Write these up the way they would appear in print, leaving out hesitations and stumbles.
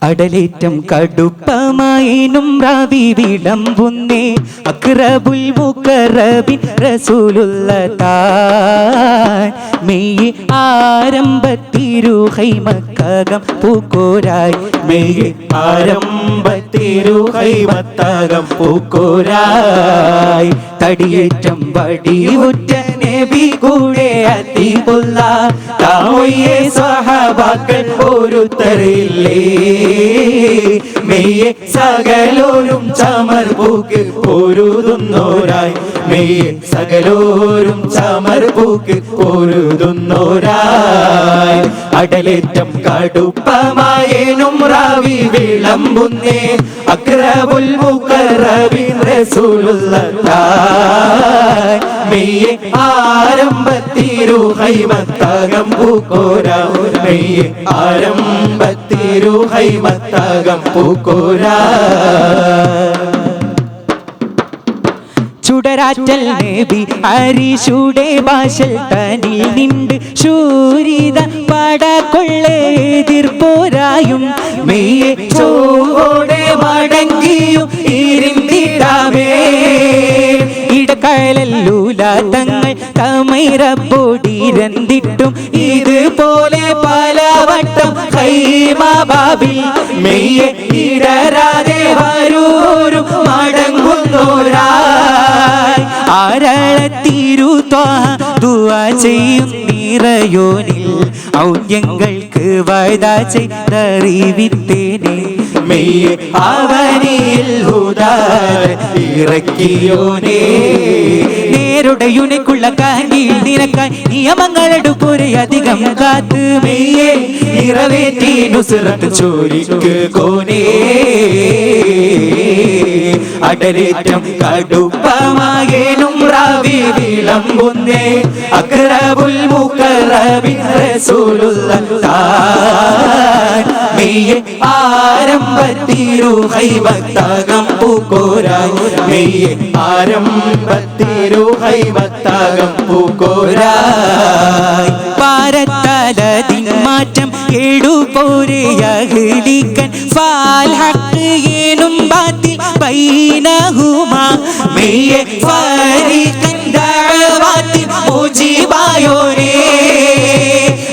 അടലേറ്റം കടുപ്പമായിനും റാവി വിളമ്പുന്നേ അക്റബുൽ മുഖറബിൻ റസൂലുള്ളാഹ് മെയ്യ് ആരംഭത്തിരുഹൈമക്കകം പൂക്കോരായി മെയ്യ് ആരംഭത്തിരുഹൈമത്തകം പൂക്കോരായി തടിയേറ്റം വടിവുറ്റ നബി കൂടെ അത്തിപുള്ള താമൊയ്യെ സ്വഹാബാക്കൾ ഒരുത്തരില്ലേ മെയ്യെ സകലോരും ചമർ പൂക്ക് പൊരുതുന്നോരായി മെയ്യെ സകലോരും ചമർ പൂക്ക് പൊരുതുന്നോരായി അടലേറ്റം കടുപ്പമായേനും റാവി വിളമ്പുന്നേ അക്റബുൽ മുഖറബിൻ റസൂലുള്ളാഹ് മെയ്യെ ആരംഭത്തിരുഹൈമത്തകം പൂക്കോരാ മെയ്യെ ആരംഭത്തിരുഹൈമത്തകം പൂക്കോരാ ചുടരാറ്റൽ നബി അരിശുടെ ഭാഷൽ തനിൽ നിണ്ട് ശൂരിത പടകൊള്ളെതിർപ്പോരായും മെയ്യെ ചോടെ മടങ്ങിയും ഇരുന്നിടാമേ ഇടക്കഴലൂല തങ്ങൾ തമൈറപ്പൊടിരന്തിട്ടും ഇതുപോലെ പലവട്ടം ഖൈമബാബിൽ മെയ്യെ ഇടരാതെ വരൂരും മടങ്ങുന്നോരായി ആരളത്തിരു ദുആ ചെയ്യും നിറയോനിൽ ഔദ്യങ്ങൾക്ക് വായ്ദ ചെയ്തറിവിത്തേനെ മെയ്യെ അവനിൽ ഹുദാ ഇറക്കിയോനേ നേരുടയുനക്കുള്ള കാന്തിയിൽ നിനക്കായി നിയമങ്ങളെടുപ്പൊരു അധികം കാത്ത് മെയ്യെ നിറവേറ്റി നുസ്രത്ത് ചോരിക്ക് കോനേ അടലേറ്റം കടുപ്പമായേനും റാവി വിളമ്പുന്നേ അക്റബുൽ മുഖറബിൻ റസൂലുള്ളാഹ് മെയ്യെ ആരംഭത്തിരുഹൈമത്തകം പൂക്കോരായി മെയ്യെ ആരംഭത്തിരുഹൈമത്തകം പൂക്കോരായി പാരത്തലതിൻ മാറ്റം എടുപോരെയഹ്ലിക്കൻ ഫാൽഹഖ് ഏനും ബാത്തിൽ ബൈനഹുമാ മെയ്യെ ഫരീഖൻ ദഅവാത്തിൽ മുജീബായോനേ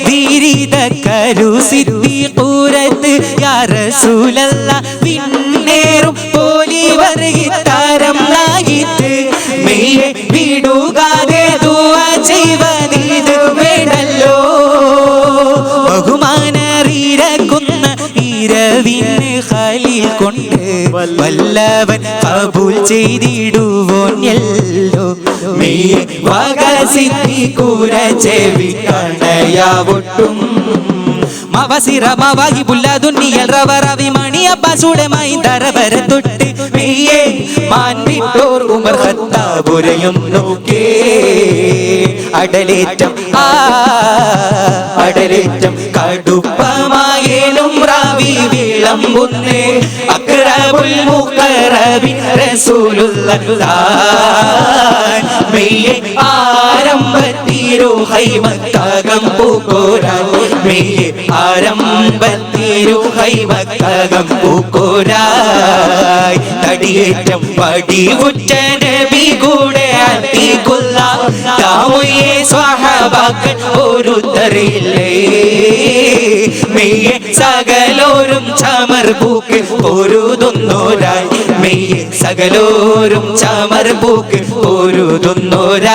വിരിത കരു സിദ്ദീഖുരത്ത് യാ റസൂലല്ലാഹ് പിന്നേറും പോലി വർഗിത്താരം ലായിത്ത് മെയ്യെ വിടുകാതെ ദുആ ചെയ്വതിത് വേണല്ലോ ബഹുമാനറിരക്കുന്ന ഇരവിന് ഖലീൽ കൊണ്ട് വല്ലവൻ കബൂൽ ചെയ്തിടുവോൻ എല്ലോ മെയ്യെ വക സിദ്ദീഖുര ചെവി കണയാവൊട്ടും മവസിറ മവാഹി പുല്ലതുന്നിയൽ റവറവി മണി അബ്ബാസുടെ മൈന്ദരവര തൊട്ട് മെയ്യെ മാൻവിട്ടോർ ഉമർ ഖത്താബുരയുന്നു കേ അടലേറ്റം അടലേറ്റം കടുപ്പമായേനും റാവി വിളമ്പുന്നേ അക്റബുൽ മുഖറബിൻ റസൂലുള്ളാഹ് മെയ്യെ ആരംഭത്തിരുഹൈമത്തകം പൂക്കോരായി മെയ്യെ ആരംഭത്തിരുഹൈമത്തകം പൂക്കോരായി തടിയേറ്റം പടിവുറ്റ നബി കൂടെ അത്തിക്കുള്ള താമൊയ്യെ സ്വഹാബാക്കൾ ഒരുത്തരില്ലേ മെയ്യെ സകലോരും ചമർ പൂക്ക് പൊരുതുന്നോരായി മെയ്യെ സകലോരും ചമർ പൂക്ക് പൊരുതുന്നോരായി